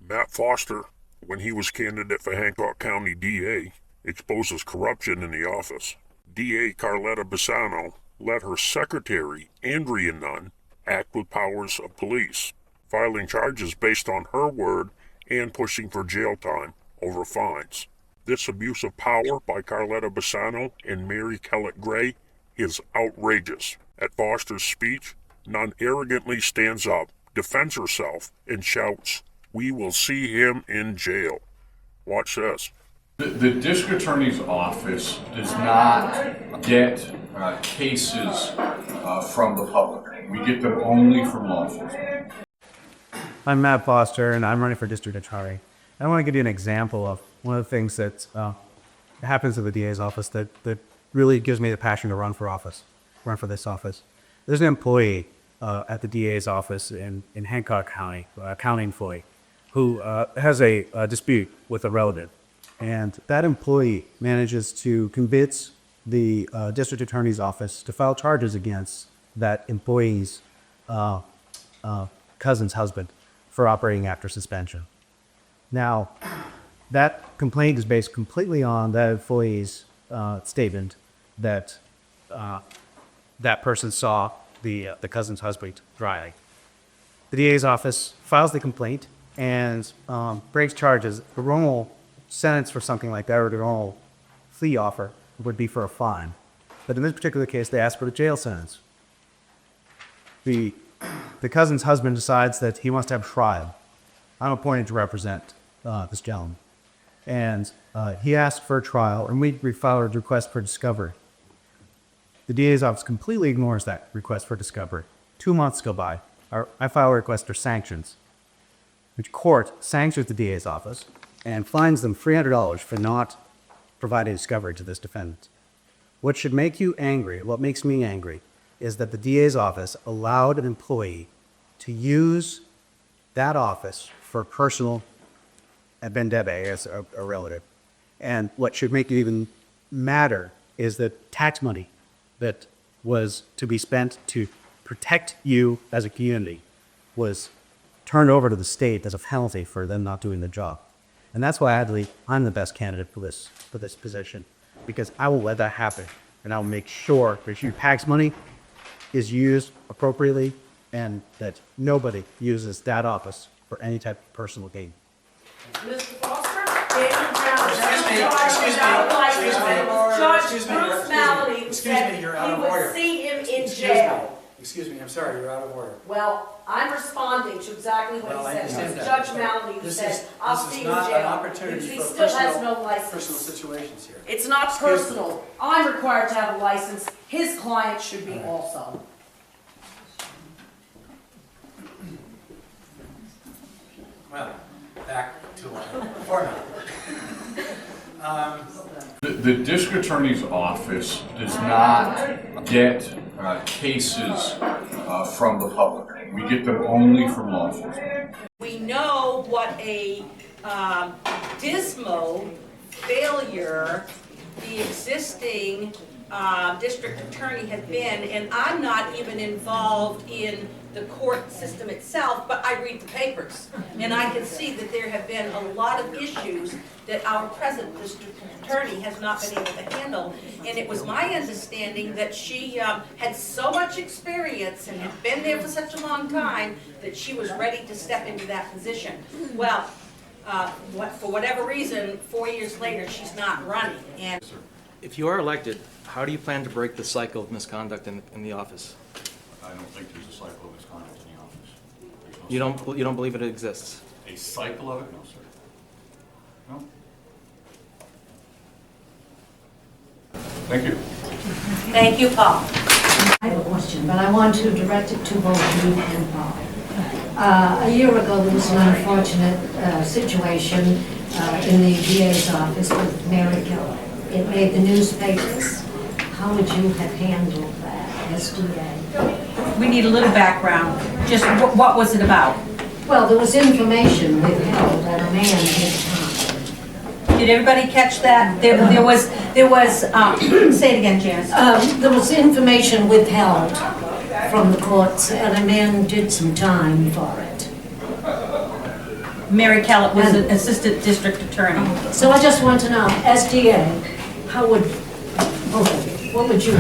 Matt Foster, when he was candidate for Hancock County DA, exposes corruption in the office. DA Carletta Bassano let her secretary, Andria Nunn, act with powers of police, filing charges based on her word and pushing for jail time over fines. This abuse of power by Carletta Bassano and Mary Kellet Gray is outrageous. At Foster's speech, Nunn arrogantly stands up, defends herself, and shouts, "We will see him in jail." Watch this. The district attorney's office does not get cases from the public. We get them only from law enforcement. I'm Matt Foster, and I'm running for district attorney. I want to give you an example of one of the things that happens at the DA's office that really gives me the passion to run for this office. There's an employee at the DA's office in Hancock County, a county employee, who has a dispute with a relative. And that employee manages to convince the district attorney's office to file charges against that employee's cousin's husband for operating after suspension. Now, that complaint is based completely on that employee's statement that that person saw the cousin's husband driving. The DA's office files the complaint and breaks charges. The normal sentence for something like that, or the normal plea offer, would be for a fine. But in this particular case, they ask for a jail sentence. The cousin's husband decides that he wants to have trial. I'm appointed to represent this gentleman. And he asked for a trial, and we filed a request for discovery. The DA's office completely ignores that request for discovery. 2 months go by. I file a request for sanctions, which court sanctions the DA's office and fines them $300 for not providing discovery to this defendant. What should make you angry, what makes me angry, is that the DA's office allowed an employee to use that office for personal vendetta as a relative. And what should make you even madder is that tax money that was to be spent to protect you as a community was turned over to the state as a penalty for them not doing the job. And that's why I believe I'm the best candidate for this position, because I will let that happen, and I will make sure that your tax money is used appropriately and that nobody uses that office for any type of personal gain. Mr. Foster, Judge Bruce Maloney said he would see him in jail. Excuse me, I'm sorry, you're out of order. Well, I'm responding to exactly what he said. Judge Maloney said, I'll see you in jail. This is not an opportunity He for still has no license. personal situations here. It's not personal. I'm required to have a license. His client should be also. Well, back to format. The district attorney's office does not get cases from the public. We get them only from law enforcement. We know what a dismal failure the existing district attorney has been, and I'm not even involved in the court system itself, but I read the papers, and I can see that there have been a lot of issues that our present district attorney has not been able to handle. And it was my understanding that she had so much experience and had been there for such a long time that she was ready to step into that position. Well, for whatever reason, 4 years later, she's not running. And if you are elected, how do you plan to break the cycle of misconduct in the office? I don't think there's a cycle of misconduct in the office. You don't believe it exists? A cycle of it? No, sir. No. Thank you. thank you, Paul. I have a question, but I want to direct it to both you and Paul. A year ago, there was an unfortunate situation in the DA's office with Mary Kellet. It made the newspapers. How would you have handled that as DA? We need a little background. Just what was it about? Well, there was information withheld that a man had time. Did everybody catch that? There was. Say it again, Janice. There was information withheld from the courts, and a man did some time for it. Mary Kellet was an assistant district attorney. So I just want to know, as DA, how would you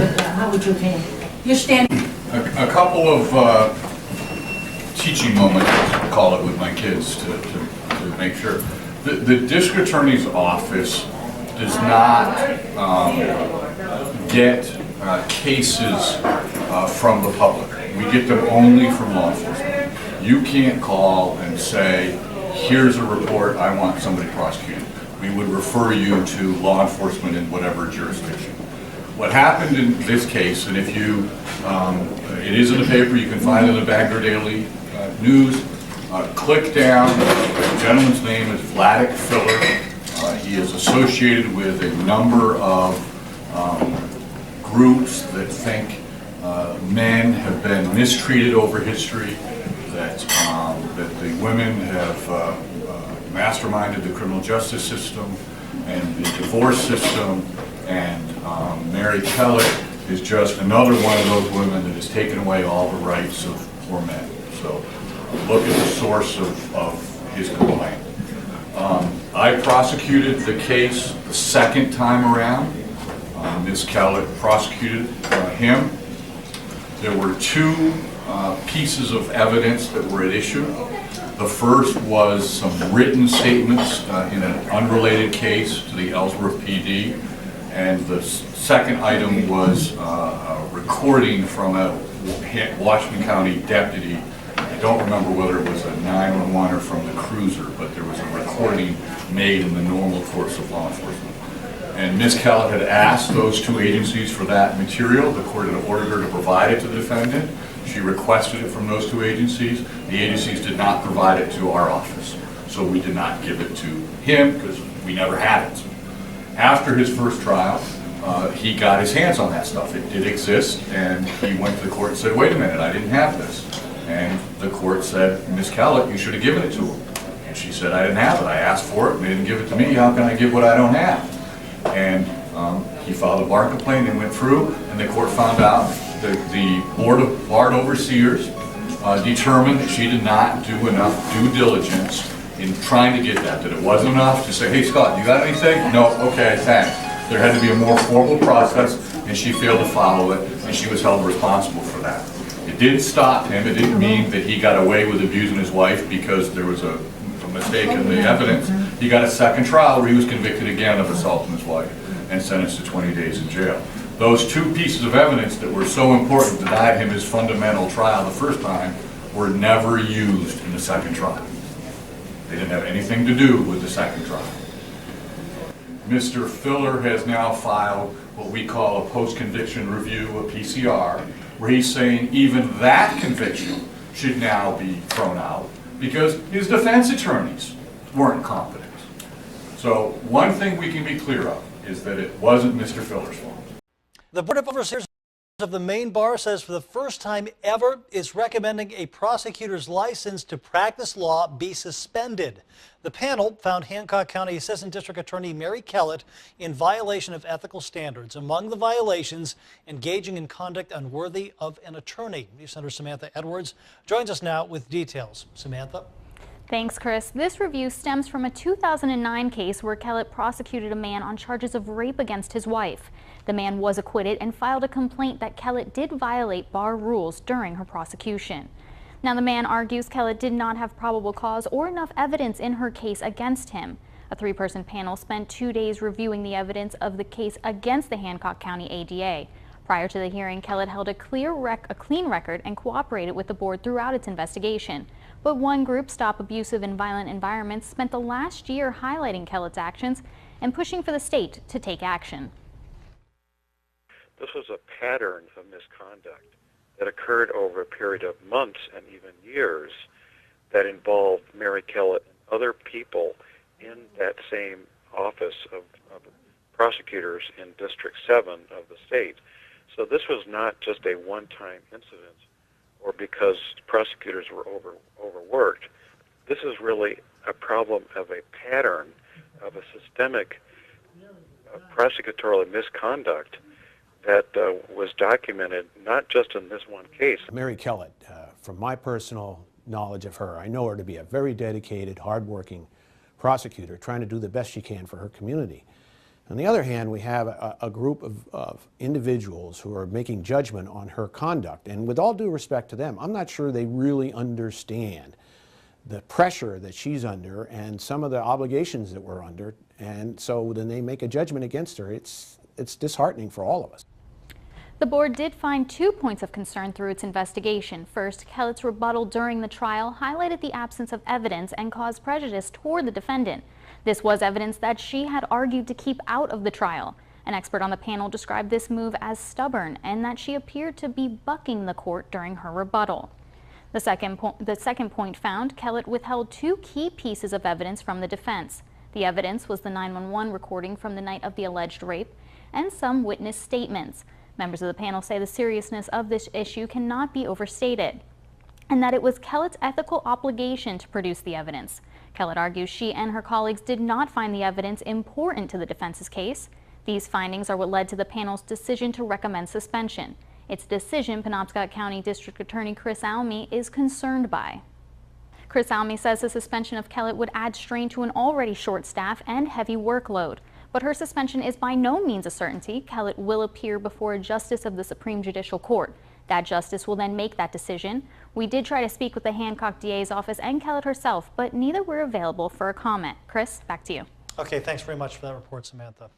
handle? You're standing. A couple of teaching moments, I call it, with my kids to make sure. The district attorney's office does not get cases from the public. We get them only from law enforcement. You can't call and say, here's a report, I want somebody prosecuted. We would refer you to law enforcement in whatever jurisdiction. What happened in this case, and if you, it is in the paper, you can find it in the Bangor Daily News, click down, the gentleman's name is Vladik Filler. He is associated with a number of groups that think men have been mistreated over history, that the women have masterminded the criminal justice system and the divorce system, and Mary Kellet is just another one of those women that has taken away all the rights of poor men. So look at the source of his complaint. I prosecuted the case the second time around. Ms. Kellet prosecuted him. There were two pieces of evidence that were at issue. The first was some written statements in an unrelated case to the Ellsworth PD, and the second item was a recording from a Washington County deputy. I don't remember whether it was a 911 or from the cruiser, but there was a recording made in the normal course of law enforcement. And Ms. Kellet had asked those two agencies for that material. The court had ordered her to provide it to the defendant. She requested it from those two agencies. The agencies did not provide it to our office. So we did not give it to him because we never had it. After his first trial, he got his hands on that stuff. It did exist, and he went to the court and said, wait a minute, I didn't have this. And the court said, Ms. Kellet, you should have given it to him. And she said, I didn't have it. I asked for it, and they didn't give it to me. How can I give what I don't have? And he filed a bar complaint and went through, and the court found out that the board of overseers determined that she did not do enough due diligence in trying to get that it wasn't enough to say, hey Scott, you got anything? No, okay, thanks. There had to be a more formal process, and she failed to follow it, and she was held responsible for that. It didn't stop him. It didn't mean that he got away with abusing his wife because there was a mistake in the evidence. He got a second trial where he was convicted again of assaulting his wife and sentenced to 20 days in jail. Those two pieces of evidence that were so important, denied him his fundamental trial the first time, were never used in the second trial. They didn't have anything to do with the second trial. Mr. Filler has now filed what we call a post-conviction review, a PCR, where he's saying even that conviction should now be thrown out because his defense attorneys weren't competent. So one thing we can be clear of is that it wasn't Mr. Filler's fault. The Board of Overseers of the Maine Bar says for the first time ever is recommending a prosecutor's license to practice law be suspended. The panel found Hancock County Assistant District Attorney Mary Kellet in violation of ethical standards. Among the violations, engaging in conduct unworthy of an attorney. News Center Samantha Edwards joins us now with details. Samantha? Thanks, Chris. This review stems from a 2009 case where Kellet prosecuted a man on charges of rape against his wife. The man was acquitted and filed a complaint that Kellet did violate bar rules during her prosecution. Now, the man argues Kellet did not have probable cause or enough evidence in her case against him. A three-person panel spent 2 days reviewing the evidence of the case against the Hancock County ADA. Prior to the hearing, Kellet held a clean record and cooperated with the board throughout its investigation. But one group, Stop Abusive and Violent Environments, spent the last year highlighting Kellet's actions and pushing for the state to take action. This was a pattern of misconduct that occurred over a period of months and even years that involved Mary Kellet and other people in that same office of prosecutors in District 7 of the state. So this was not just a one-time incident or because prosecutors were overworked. This is really a problem of a pattern of a systemic prosecutorial misconduct that was documented not just in this one case. Mary Kellet, from my personal knowledge of her. I know her to be a very dedicated, hardworking prosecutor trying to do the best she can for her community. On the other hand, we have a group of individuals who are making judgment on her conduct. And with all due respect to them, I'm not sure they really understand the pressure that she's under and some of the obligations that we're under. And so then they make a judgment against her. It's disheartening for all of us. The board did find 2 points of concern through its investigation. First, Kellet's rebuttal during the trial highlighted the absence of evidence and caused prejudice toward the defendant. This was evidence that she had argued to keep out of the trial. An expert on the panel described this move as stubborn and that she appeared to be bucking the court during her rebuttal. The second point found Kellet withheld 2 key pieces of evidence from the defense. The evidence was the 911 recording from the night of the alleged rape and some witness statements. Members of the panel say the seriousness of this issue cannot be overstated, and that it was Kellet's ethical obligation to produce the evidence. Kellet argues she and her colleagues did not find the evidence important to the defense's case. These findings are what led to the panel's decision to recommend suspension. Its decision, Penobscot County District Attorney Chris Almy is concerned by. Chris Almy says the suspension of Kellet would add strain to an already short staff and heavy workload. But her suspension is by no means a certainty. Kellet will appear before a justice of the Supreme Judicial Court. That justice will then make that decision. We did try to speak with the Hancock DA's office and Kellet herself, but neither were available for a comment. Chris, back to you. Okay, thanks very much for that report, Samantha.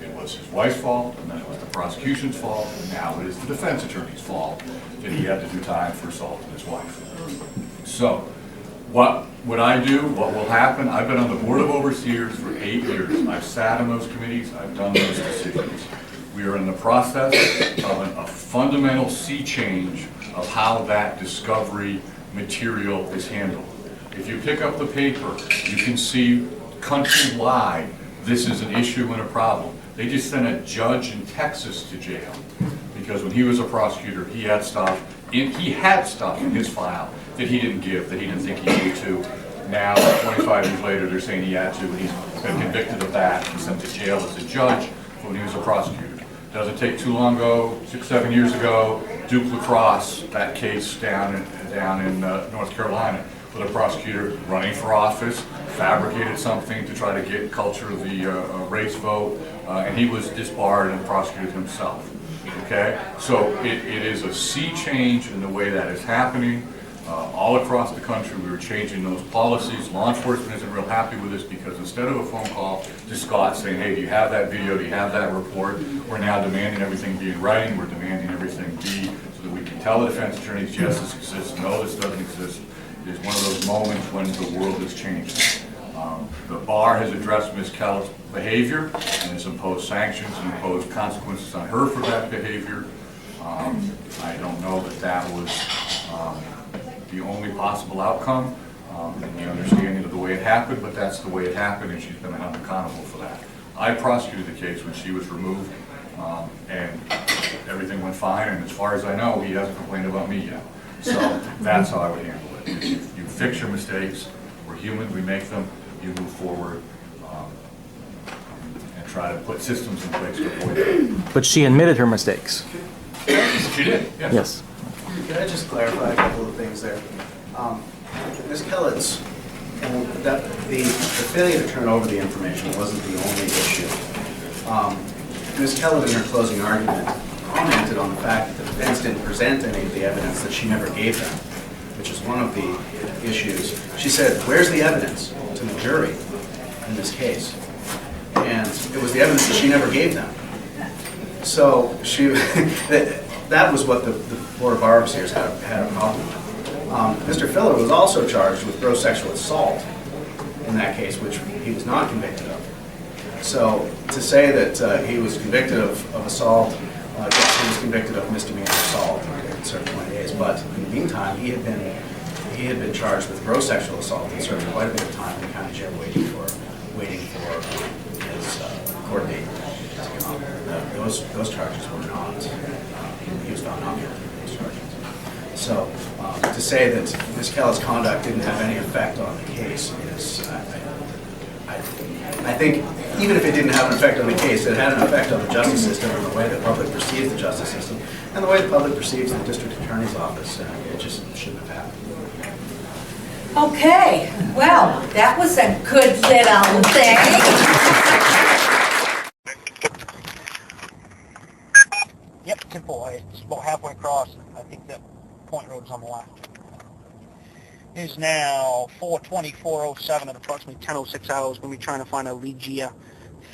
It was his wife's fault, and then it was the prosecution's fault, and now it is the defense attorney's fault that he had to do time for assault on his wife. So, what would I do? What will happen? I've been on the Board of Overseers for 8 years. I've sat on those committees. I've done those decisions. We are in the process of a fundamental sea change of how that discovery material is handled. If you pick up the paper, you can see countrywide this is an issue and a problem. They just sent a judge in Texas to jail because when he was a prosecutor, he had stuff in his file that he didn't give, that he didn't think he needed to. Now, 25 years later, they're saying he had to, and he's been convicted of that and sent to jail as a judge when he was a prosecutor. Doesn't take too long ago, 6-7 years ago, Duke Lacrosse, that case down in North Carolina, with a prosecutor running for office, fabricated something to try to get culture of the race vote, and he was disbarred and prosecuted himself. Okay, so it is a sea change in the way that is happening. All across the country, we were changing those policies. Law enforcement isn't real happy with this because instead of a phone call to Scott saying, hey, do you have that video, do you have that report, we're now demanding everything be in writing, we're demanding everything be so that we can tell the defense attorneys, yes, this exists, no, this doesn't exist. It is one of those moments when the world is changing. The bar has addressed Ms. Kellet's behavior and has imposed sanctions and imposed consequences on her for that behavior. I don't know that that was the only possible outcome in the understanding of the way it happened, but that's the way it happened, and she's been held accountable for that. I prosecuted the case when she was removed, and everything went fine, and as far as I know, he hasn't complained about me yet. So that's how I would handle it. You fix your mistakes. We're human, we make them, you move forward, and try to put systems in place to avoid it. But she admitted her mistakes. She did, yes. Yes. Can I just clarify a couple of things there? Ms. Kellet's, the failure to turn over the information wasn't the only issue. Ms. Kellet, in her closing argument, commented on the fact that the defense didn't present any of the evidence that she never gave them, which is one of the issues. She said, where's the evidence to the jury in this case? And it was the evidence that she never gave them. So she, that was what the Board of Bar Overseers had a problem with. Mr. Filler was also charged with gross sexual assault in that case, which he was not convicted of. So to say that he was convicted of assault, yes, he was convicted of misdemeanor assault in certain 20 days, but in the meantime, he had been charged with gross sexual assault and served quite a bit of time in the county jail waiting for his court date to come. Those charges were not. He was found not guilty of those charges. So to say that Ms. Kellet's conduct didn't have any effect on the case is, I think, even if it didn't have an effect on the case, it had an effect on the justice system and the way the public perceives the justice system and the way the public perceives the district attorney's office. It just shouldn't have happened. Okay, well, that was a good little thing. Yep, Temple. It's about halfway across. I think that Point Road's on the left. It is now 4:24:07 at approximately 10:06 hours. Going to be trying to find a Legia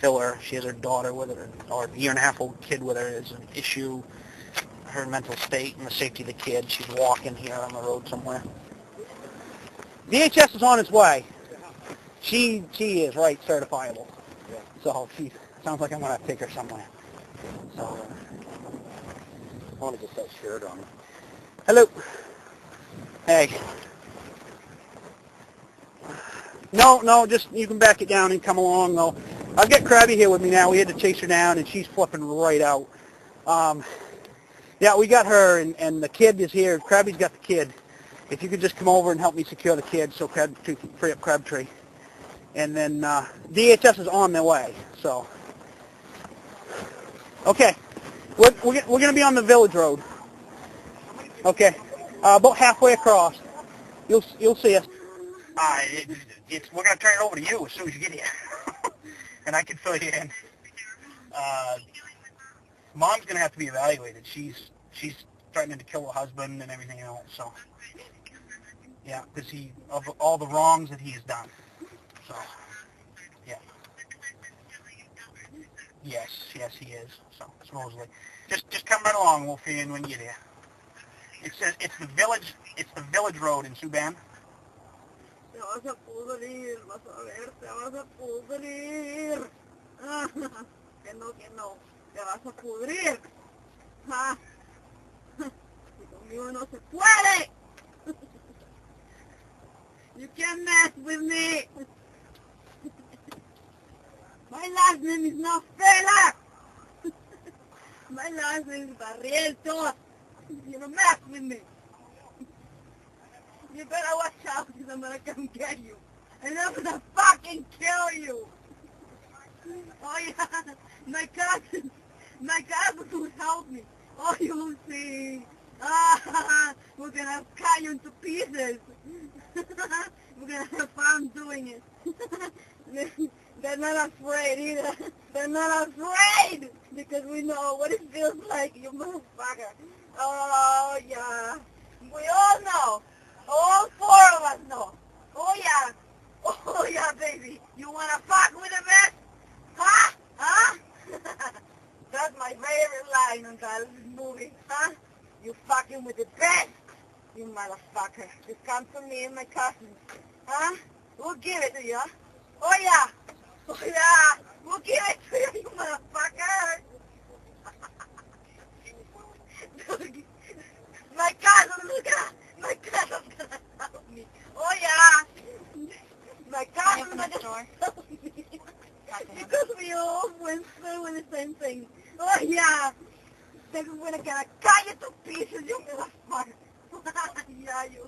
filler. She has her daughter with her, or a year-and-a-half-old kid with her. It's an issue, her mental state and the safety of the kid. She's walking here on the road somewhere. DHS is on its way. She is right certifiable. So she sounds like I'm going to take her somewhere. So I want to get that shirt on. Hello. Hey. No, just you can back it down and come along though. I've got Krabby here with me now. We had to chase her down and she's flipping right out. Yeah, we got her and the kid is here. Krabby's got the kid. If you could just come over and help me secure the kid so Crabtree can free up Crabtree. And then DHS is on their way. So, okay, we're going to be on the Village Road. Okay, about halfway across. You'll see us. We're going to turn it over to you as soon as you get here, and I can fill you in. Mom's going to have to be evaluated. She's threatening to kill her husband and everything else. So, yeah, because of all the wrongs that he has done. So, yeah. Yes, he is. So, supposedly. Just come right along and we'll fill you in when you get here. It says it's the Village Road in Suban. Te vas a pudrir, vas a ver, te vas a pudrir. Que no, te vas a pudrir. Y conmigo no se puede. You can't mess with me. My last name is not Fela. My last name is Barrientos. You don't mess with me. You better watch out because I'm gonna come get you. And I'm gonna fucking kill you. Oh yeah, my cousin will help me. Oh, you'll see. We're gonna cut you into pieces. We're gonna have fun doing it. They're not afraid either. They're not afraid because we know what it feels like, you motherfucker. Oh yeah, we all know. All four of us know. Oh yeah, baby. You wanna fuck with the best? Huh? That's my favorite line on that movie, huh? You fucking with the best, you motherfucker. Just come to me and my cousins, huh? We'll give it to you, huh? Oh yeah, we'll give it to you, you motherfucker. My cousin's gonna help me. Oh yeah. My cousin's gonna help me. Because we all went through the same thing. Oh yeah. Then we're gonna cut you to pieces, you motherfucker. Yeah, you.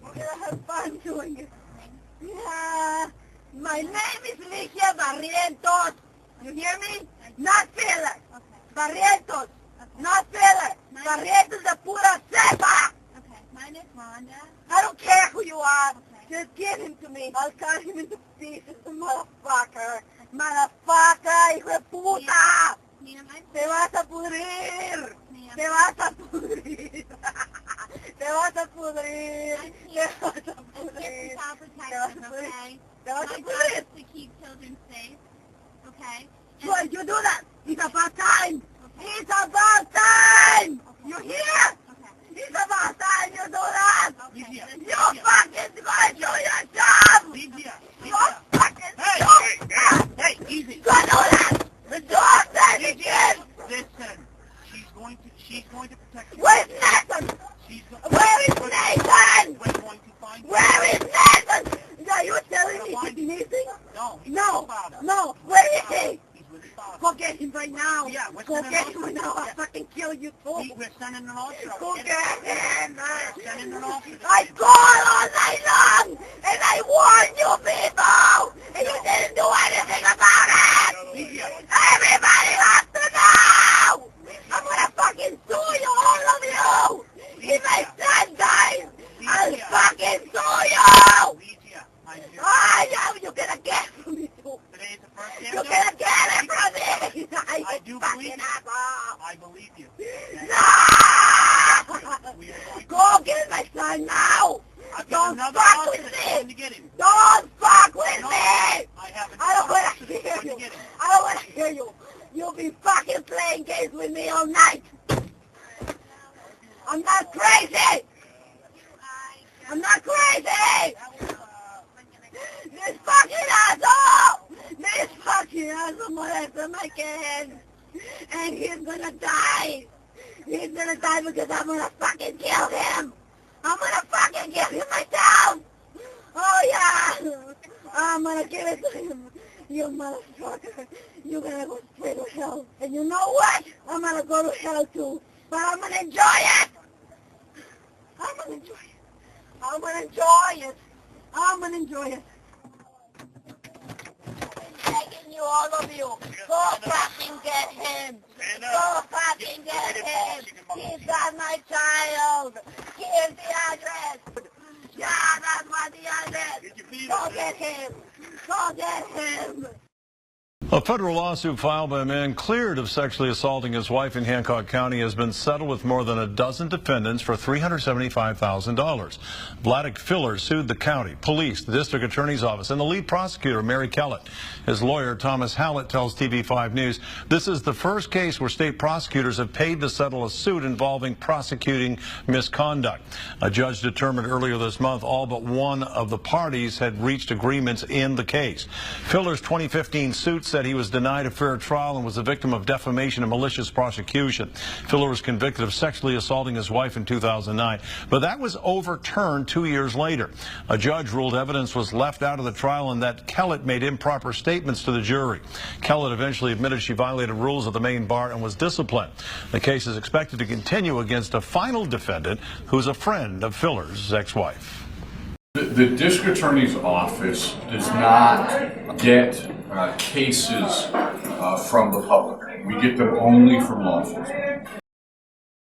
We're gonna have fun doing it. Yeah. My name is Ligia Barrientos. You hear me? Not filler. Barrientos. Not filler. Barrientos de pura cepa. Okay, mine is Rhonda. I don't care who you are. Just give him to me. I'll cut him into pieces, motherfucker. Motherfucker, hijo de puta. Te vas a pudrir. Te vas a pudrir. Te vas a pudrir. Te vas a pudrir. Te vas a pudrir. To keep children safe. Okay. Good, you do that. It's about time. It's about time. You hear? It's about time you do that! You fucking gonna do your job! You fucking Hey, easy! Go do that! Do that again! Listen, she's going to protect you. Where's Nathan? Where is Nathan? We're going to find you. Where is Nathan? Are you telling me he's missing? No, where is he? Go get him right now. Yeah, go get him right now. I'll fucking kill you too. We're sending an officer. Go get him. We're sending an officer. I called all night long and I warned you people and you didn't do anything about it. Everybody has to know. I'm gonna fucking sue you, all of you. If my son dies, I'll fucking sue you. You're gonna get it from me! I do believe you. I believe you. No! Go get my son now! I've got Don't another fuck with officer coming me! to get him. Don't fuck with No, me! I haven't. I don't want to hear Going to you! get him. I don't want to hear you! You'll be fucking playing games with me all night! I'm not crazy! I'm not crazy! This fucking asshole! This fucking asshole molested my kid! And he's gonna die! He's gonna die because I'm gonna fucking kill him! I'm gonna fucking kill him myself! Oh yeah! I'm gonna give it to him! You motherfucker! You're gonna go straight to hell! And you know what? I'm gonna go to hell too! But I'm gonna enjoy it! I'm gonna enjoy it! I'm gonna enjoy it! I'm gonna enjoy it! I'm begging you, all of you, go fucking get him! Go fucking get him! He's got my child! Here's the address! Yeah, that's my the address! Go get him! Go get him! A federal lawsuit filed by a man cleared of sexually assaulting his wife in Hancock County has been settled with more than a dozen defendants for $375,000. Vladik Filler sued the county, police, the district attorney's office, and the lead prosecutor, Mary Kellet. His lawyer, Thomas Hallett, tells TV5 News this is the first case where state prosecutors have paid to settle a suit involving prosecuting misconduct. A judge determined earlier this month all but one of the parties had reached agreements in the case. Filler's 2015 suit said he was denied a fair trial and was a victim of defamation and malicious prosecution. Filler was convicted of sexually assaulting his wife in 2009, but that was overturned 2 years later. A judge ruled evidence was left out of the trial and that Kellet made improper statements to the jury. Kellet eventually admitted she violated rules of the Maine bar and was disciplined. The case is expected to continue against a final defendant who's a friend of Filler's ex-wife. The district attorney's office does not get cases from the public. We get them only from law enforcement.